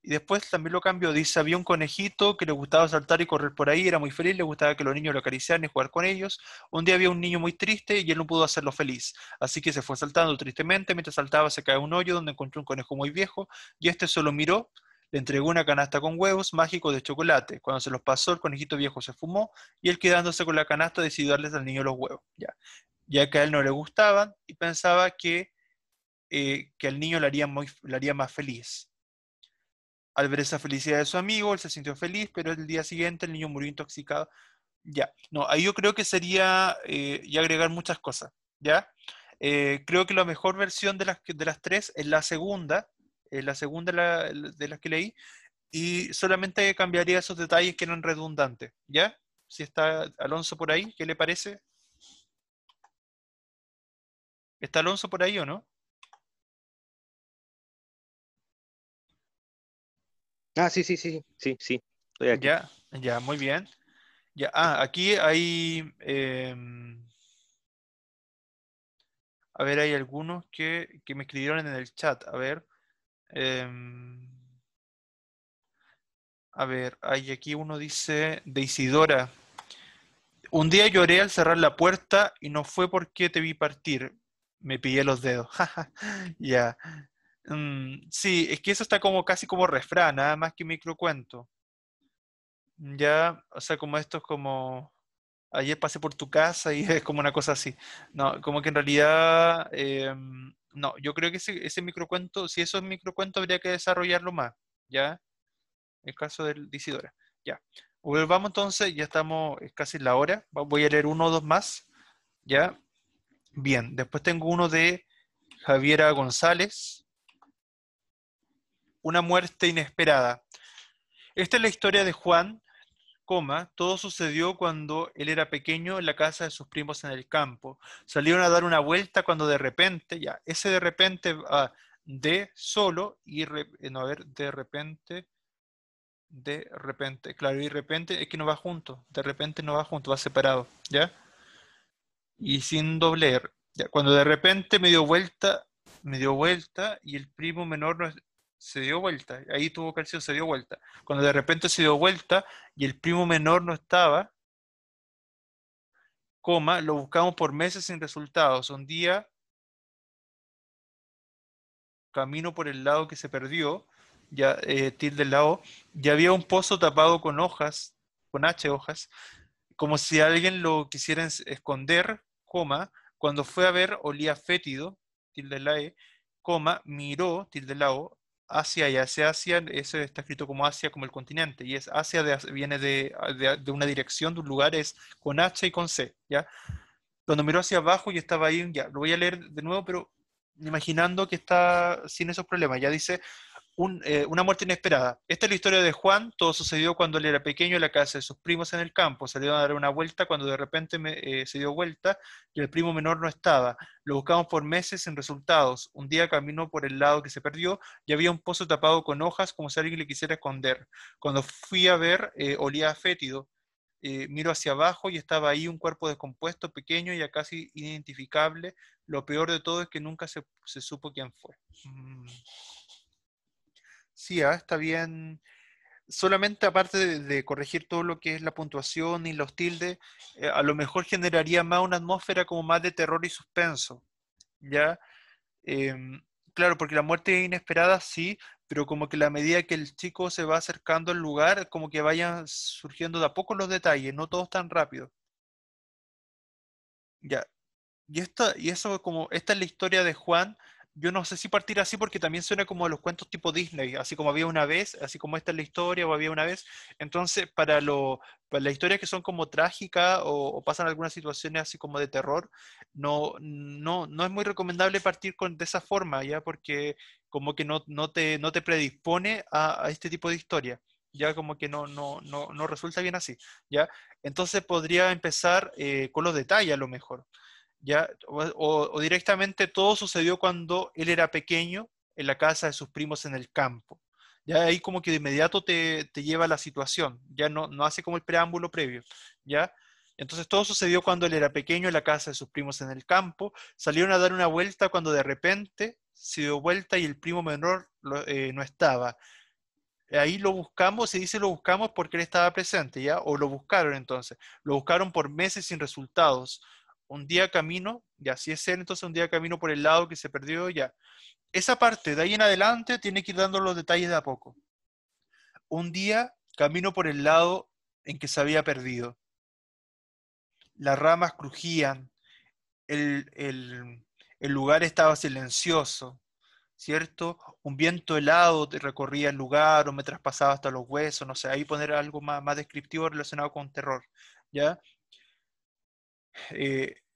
Y después también lo cambió, dice, había un conejito que le gustaba saltar y correr por ahí, era muy feliz, le gustaba que los niños lo acariciaran y jugar con ellos. Un día había un niño muy triste y él no pudo hacerlo feliz, así que se fue saltando tristemente, mientras saltaba se cae un hoyo donde encontró un conejo muy viejo, y este solo miró, le entregó una canasta con huevos mágicos de chocolate. Cuando se los pasó, el conejito viejo se fumó, y él quedándose con la canasta decidió darles al niño los huevos, ya que a él no le gustaban, y pensaba que al niño le haría más feliz. Al ver esa felicidad de su amigo, él se sintió feliz, pero el día siguiente el niño murió intoxicado. Ya, no, ahí yo creo que sería ya agregar muchas cosas, ¿ya? Creo que la mejor versión de las tres es la segunda de las que leí, y solamente cambiaría esos detalles que eran redundantes, ¿ya? Si está Alonso por ahí, ¿qué le parece? ¿Está Alonso por ahí o no? Ah, sí, estoy aquí. Ya, muy bien. Ya, aquí hay, a ver, hay algunos que me escribieron en el chat. A ver, hay aquí uno dice de Isidora. Un día lloré al cerrar la puerta y no fue porque te vi partir. Me pillé los dedos. Ya. Sí, es que eso está como casi como refrán, nada más que microcuento. Ya, o sea, como esto es como ayer pasé por tu casa y es como una cosa así. No, como que en realidad, no, yo creo que ese microcuento, si eso es microcuento, habría que desarrollarlo más, ¿ya? El caso de Isidora, ya. Volvamos entonces, ya estamos, es casi la hora, voy a leer uno o dos más, ¿ya? Bien, después tengo uno de Javiera González. una muerte inesperada. Esta es la historia de Juan, todo sucedió cuando él era pequeño en la casa de sus primos en el campo. Salieron a dar una vuelta cuando de repente, ya, ese de repente, de solo, y, de repente, claro, y de repente es que no va junto, de repente no va junto, va separado, ¿ya? Y sin doble R. Ya, cuando de repente me dio vuelta, y el primo menor se dio vuelta, ahí tuvo calcio, se dio vuelta. Cuando de repente se dio vuelta y el primo menor no estaba, lo buscamos por meses sin resultados. Un día, camino por el lado que se perdió, ya tilde el lado, ya había un pozo tapado con hojas, con hojas, como si alguien lo quisiera esconder, cuando fue a ver olía fétido, tilde la E, miró, tilde la O, Asia, y hacia Asia, eso está escrito como Asia, como el continente, y es Asia, viene de una dirección, de un lugar, es con H y con C, ¿ya? Cuando miró hacia abajo y estaba ahí, ya, lo voy a leer de nuevo, pero imaginando que está sin esos problemas, ya dice, una muerte inesperada. Esta es la historia de Juan. Todo sucedió cuando él era pequeño en la casa de sus primos en el campo. Salieron a dar una vuelta cuando de repente se dio vuelta y el primo menor no estaba. Lo buscamos por meses sin resultados. Un día caminó por el lado que se perdió y había un pozo tapado con hojas como si alguien le quisiera esconder. Cuando fui a ver, olía fétido. Miro hacia abajo y estaba ahí un cuerpo descompuesto, pequeño y ya casi identificable. Lo peor de todo es que nunca se supo quién fue. Sí, está bien. Solamente aparte de corregir todo lo que es la puntuación y los tildes, a lo mejor generaría más una atmósfera como más de terror y suspenso, ¿ya? Claro, porque la muerte es inesperada, sí, pero como que a la medida que el chico se va acercando al lugar, como que vayan surgiendo de a poco los detalles, no todos tan rápido. Ya. Y eso como, esta es la historia de Juan. Yo no sé si partir así porque también suena como los cuentos tipo Disney, así como había una vez, así como esta es la historia o había una vez. Entonces, para las historias que son como trágicas o pasan algunas situaciones así como de terror, no es muy recomendable partir de esa forma, ¿ya? Porque como que no te predispone a este tipo de historia. Ya como que no resulta bien así, ¿ya? Entonces podría empezar con los detalles a lo mejor. ¿Ya? O directamente todo sucedió cuando él era pequeño en la casa de sus primos en el campo. Ya ahí como que de inmediato te lleva a la situación, ya no hace como el preámbulo previo, ¿ya? Entonces todo sucedió cuando él era pequeño en la casa de sus primos en el campo, salieron a dar una vuelta cuando de repente se dio vuelta y el primo menor no estaba. Ahí lo buscamos, se dice lo buscamos porque él estaba presente, ¿ya? O lo buscaron entonces. Lo buscaron por meses sin resultados. Un día camino, ya si es él, entonces un día camino por el lado que se perdió, ya. Esa parte, de ahí en adelante, tiene que ir dando los detalles de a poco. Un día camino por el lado en que se había perdido. Las ramas crujían, el lugar estaba silencioso, ¿cierto? Un viento helado te recorría el lugar o me traspasaba hasta los huesos, no sé, ahí poner algo más descriptivo relacionado con terror, ¿ya?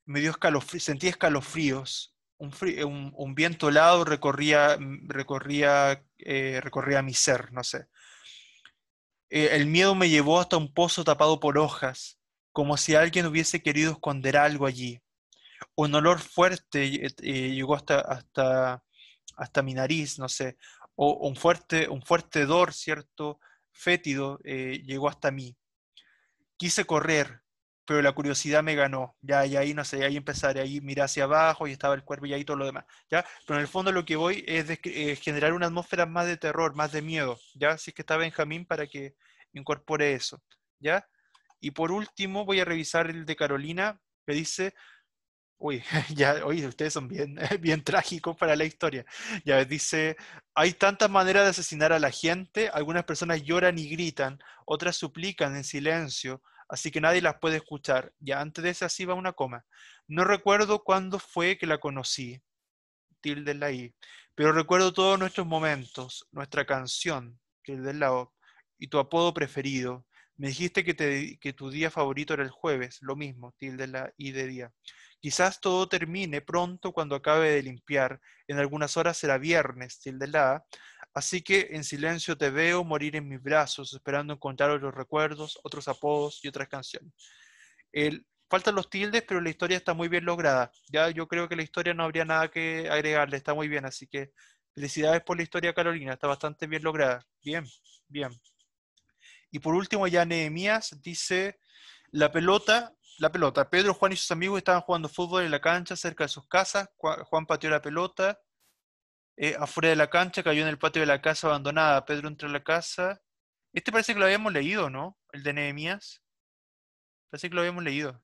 Me dio sentí escalofríos, un viento helado recorría mi ser, no sé. El miedo me llevó hasta un pozo tapado por hojas, como si alguien hubiese querido esconder algo allí. Un olor fuerte llegó hasta mi nariz, no sé, o un fuerte hedor, ¿cierto? Fétido, llegó hasta mí. Quise correr, pero la curiosidad me ganó, ya, y ahí, no sé, ahí empezar, ahí miré hacia abajo y estaba el cuerpo y ahí todo lo demás, ¿ya? Pero en el fondo lo que voy es generar una atmósfera más de terror, más de miedo, ¿ya? Así que está Benjamín para que incorpore eso, ¿ya? Y por último voy a revisar el de Carolina, que dice... Uy, ya, oye, ustedes son bien, bien trágicos para la historia. Ya dice, hay tantas maneras de asesinar a la gente, algunas personas lloran y gritan, otras suplican en silencio, así que nadie las puede escuchar. Ya antes de esa así va una coma. No recuerdo cuándo fue que la conocí, tilde en la I, pero recuerdo todos nuestros momentos, nuestra canción, tilde en la O, y tu apodo preferido. Me dijiste que tu día favorito era el jueves, lo mismo, tilde en la I de día. Quizás todo termine pronto cuando acabe de limpiar. En algunas horas será viernes, tilde la A. Así que en silencio te veo morir en mis brazos, esperando encontrar otros recuerdos, otros apodos y otras canciones. Faltan los tildes, pero la historia está muy bien lograda. Ya yo creo que la historia no habría nada que agregarle, está muy bien, así que felicidades por la historia, Carolina, está bastante bien lograda. Bien, bien. Y por último ya Nehemías dice, la pelota, Pedro, Juan y sus amigos estaban jugando fútbol en la cancha cerca de sus casas, Juan pateó la pelota, afuera de la cancha, cayó en el patio de la casa abandonada, Pedro entró a la casa. Este parece que lo habíamos leído, ¿no? El de Nehemías. Parece que lo habíamos leído.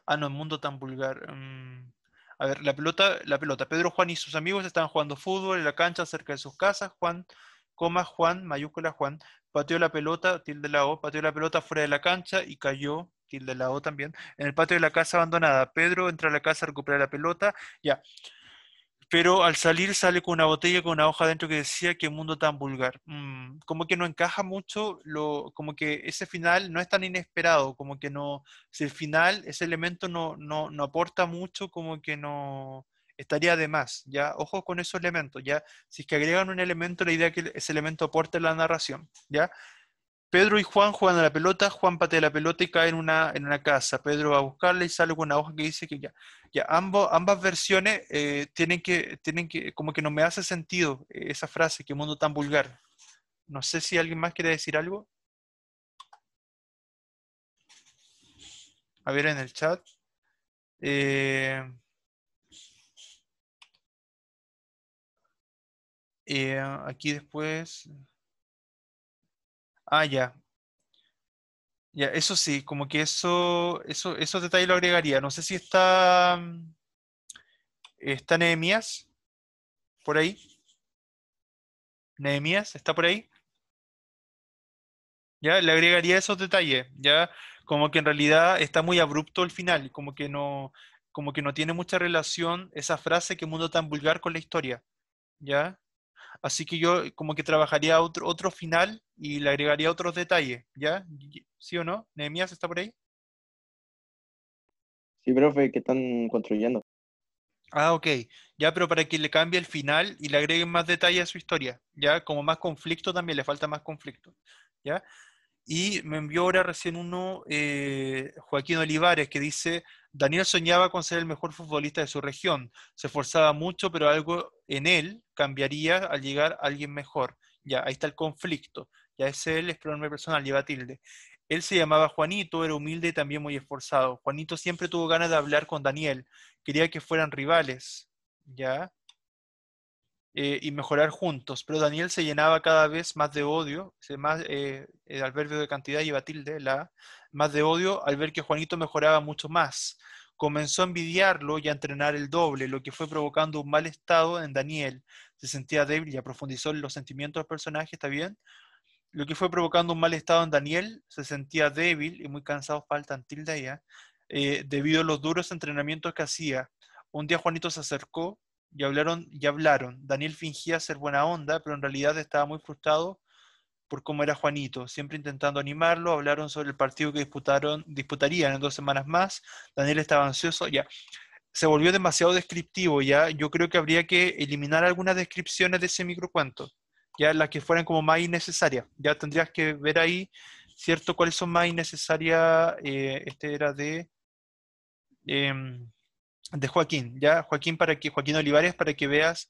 Ah, no, el mundo tan vulgar. A ver, la pelota. Pedro, Juan y sus amigos estaban jugando fútbol en la cancha cerca de sus casas. Juan, mayúscula Juan, pateó la pelota, tilde la O, pateó la pelota fuera de la cancha y cayó, tilde la O también, en el patio de la casa abandonada. Pedro entra a la casa a recuperar la pelota, ya. Pero al salir sale con una botella con una hoja dentro que decía qué mundo tan vulgar. Como que no encaja mucho, como que ese final no es tan inesperado, como que no, si el final, ese elemento no aporta mucho, como que no estaría de más, ¿ya? Ojo con esos elementos, ¿ya? Si es que agregan un elemento, la idea es que ese elemento aporte la narración, ¿ya? Pedro y Juan juegan a la pelota, Juan patea la pelota y cae en una casa. Pedro va a buscarla y sale con una hoja que dice que ya ambas versiones tienen que, como que no me hace sentido esa frase, qué mundo tan vulgar. No sé si alguien más quiere decir algo. A ver en el chat. Aquí después. Ah, ya. Ya, eso sí, como que esos detalles lo agregaría. No sé si está Nehemías por ahí. Nehemías, ¿está por ahí? Ya, le agregaría esos detalles, ya, como que en realidad está muy abrupto el final, como que no tiene mucha relación esa frase que mundo tan vulgar con la historia, ya. Así que yo como que trabajaría otro final y le agregaría otros detalles, ¿ya? ¿Sí o no? ¿Nehemías está por ahí? Sí, profe, ¿qué están construyendo? Ah, ok. Ya, pero para que le cambie el final y le agreguen más detalle a su historia, ¿ya? Como más conflicto también, le falta más conflicto, ¿ya? Y me envió ahora recién uno, Joaquín Olivares, que dice, Daniel soñaba con ser el mejor futbolista de su región. Se esforzaba mucho, pero algo en él cambiaría al llegar alguien mejor. Ya, ahí está el conflicto. Ya es él, es pronombre personal, lleva tilde. Él se llamaba Juanito, era humilde y también muy esforzado. Juanito siempre tuvo ganas de hablar con Daniel. Quería que fueran rivales. ¿Ya? Y mejorar juntos, pero Daniel se llenaba cada vez más de odio, el adverbio de cantidad lleva tilde, más de odio al ver que Juanito mejoraba mucho más. Comenzó a envidiarlo y a entrenar el doble, lo que fue provocando un mal estado en Daniel. Se sentía débil, ya profundizó en los sentimientos del personaje, ¿está bien? Lo que fue provocando un mal estado en Daniel, se sentía débil y muy cansado, faltan tilde ya, debido a los duros entrenamientos que hacía. Un día Juanito se acercó y hablaron. Daniel fingía ser buena onda, pero en realidad estaba muy frustrado por cómo era Juanito. Siempre intentando animarlo, hablaron sobre el partido que disputarían en 2 semanas más. Daniel estaba ansioso, ya. Se volvió demasiado descriptivo, ya. Yo creo que habría que eliminar algunas descripciones de ese microcuento, ya las que fueran como más innecesarias. Ya tendrías que ver ahí, ¿cierto? ¿Cuáles son más innecesarias? Este era em, de Joaquín, ¿ya? Joaquín Olivares, para que veas,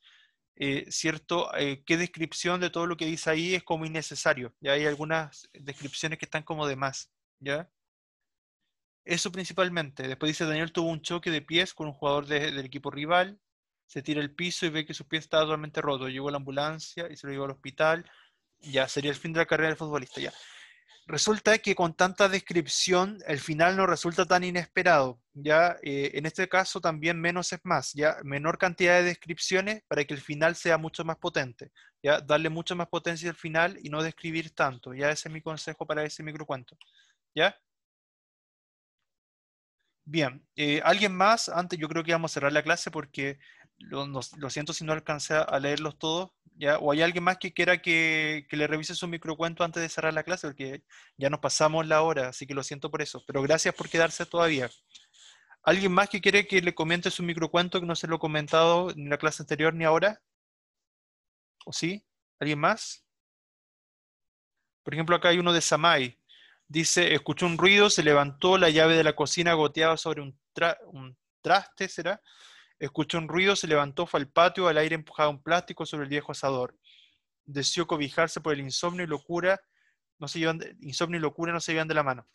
¿cierto? Qué descripción de todo lo que dice ahí es como innecesario. Ya hay algunas descripciones que están como de más, ¿ya? Eso principalmente. Después dice, Daniel tuvo un choque de pies con un jugador del equipo rival, se tira al piso y ve que su pie está totalmente roto. Llegó a la ambulancia y se lo llevó al hospital. Ya, sería el fin de la carrera del futbolista, ya. Resulta que con tanta descripción el final no resulta tan inesperado, ¿ya? En este caso también menos es más, ¿ya? Menor cantidad de descripciones para que el final sea mucho más potente, ¿ya? Darle mucho más potencia al final y no describir tanto, ¿ya? Ese es mi consejo para ese microcuento, ¿ya? Bien, ¿alguien más? Antes yo creo que vamos a cerrar la clase porque lo siento si no alcancé a leerlos todos, ¿ya? ¿O hay alguien más que quiera que le revise su microcuento antes de cerrar la clase? Porque ya nos pasamos la hora, así que lo siento por eso. Pero gracias por quedarse todavía. ¿Alguien más que quiere que le comente su microcuento que no se lo he comentado ni en la clase anterior ni ahora? ¿O sí? ¿Alguien más? Por ejemplo, acá hay uno de Samai. Dice, escuchó un ruido, se levantó, la llave de la cocina goteaba sobre un traste, ¿será? Escuchó un ruido, se levantó, fue al patio, al aire empujaba un plástico sobre el viejo asador. Deseó cobijarse por el insomnio y locura, insomnio y locura no se llevan de la mano.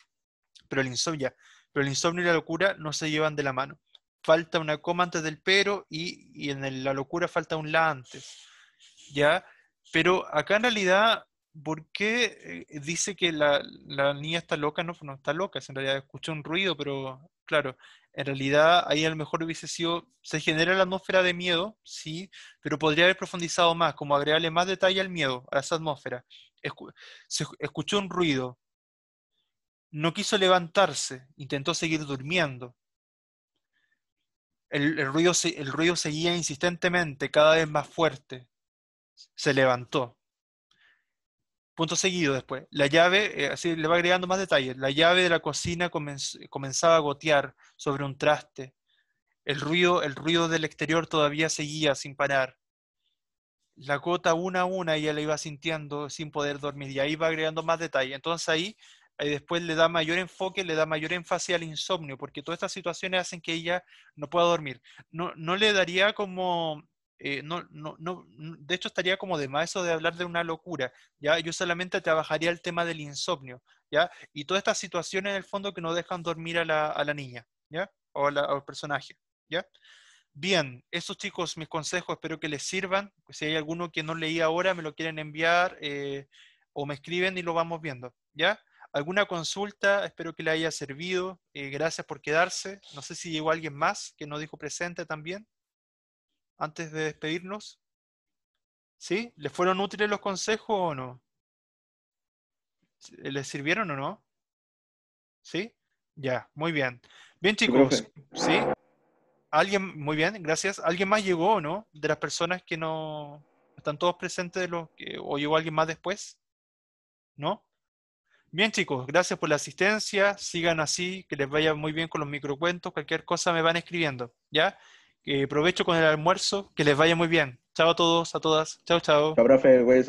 Pero el insomnio y la locura no se llevan de la mano. Falta una coma antes del pero y en la locura falta un la antes. ¿Ya? Pero acá en realidad, ¿por qué dice que la niña está loca? No, pues no está loca, en realidad escuchó un ruido, pero claro, en realidad ahí a lo mejor hubiese sido, se genera la atmósfera de miedo, sí, pero podría haber profundizado más, como agregarle más detalle al miedo, a esa atmósfera. Se escuchó un ruido, no quiso levantarse, intentó seguir durmiendo. El ruido seguía insistentemente, cada vez más fuerte. Se levantó. Punto seguido después. La llave, así le va agregando más detalles. La llave de la cocina comenzaba a gotear sobre un traste. El ruido del exterior todavía seguía sin parar. La gota una a una ella la iba sintiendo sin poder dormir. Y ahí va agregando más detalles. Entonces ahí después le da mayor enfoque, le da mayor énfasis al insomnio, porque todas estas situaciones hacen que ella no pueda dormir. No le daría como... de hecho estaría como de más eso de hablar de una locura, ¿ya? Yo solamente trabajaría el tema del insomnio, ¿ya? Y todas estas situaciones en el fondo que no dejan dormir a la niña, ¿ya? O al personaje, ¿ya? Bien, esos chicos, mis consejos, espero que les sirvan. Si hay alguno que no leí ahora, me lo quieren enviar o me escriben y lo vamos viendo, ¿ya? ¿Alguna consulta? Espero que le haya servido. Gracias por quedarse. No sé si llegó alguien más que no dijo presente también, antes de despedirnos. ¿Sí? ¿Les fueron útiles los consejos o no? ¿Les sirvieron o no? ¿Sí? Ya, muy bien. Bien, Sí, chicos, profe. ¿sí? ¿Alguien? Muy bien, gracias. ¿Alguien más llegó o no? De las personas que no están todos presentes o llegó alguien más después, ¿no? Bien, chicos, gracias por la asistencia. Sigan así, que les vaya muy bien con los microcuentos. Cualquier cosa me van escribiendo, ¿ya? Provecho con el almuerzo, que les vaya muy bien. Chao a todos, a todas. Chao, chao. Chao, profe, güey.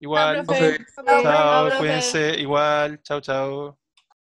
Igual. Profe, Chao, profe. cuídense. Igual. Chao, chao.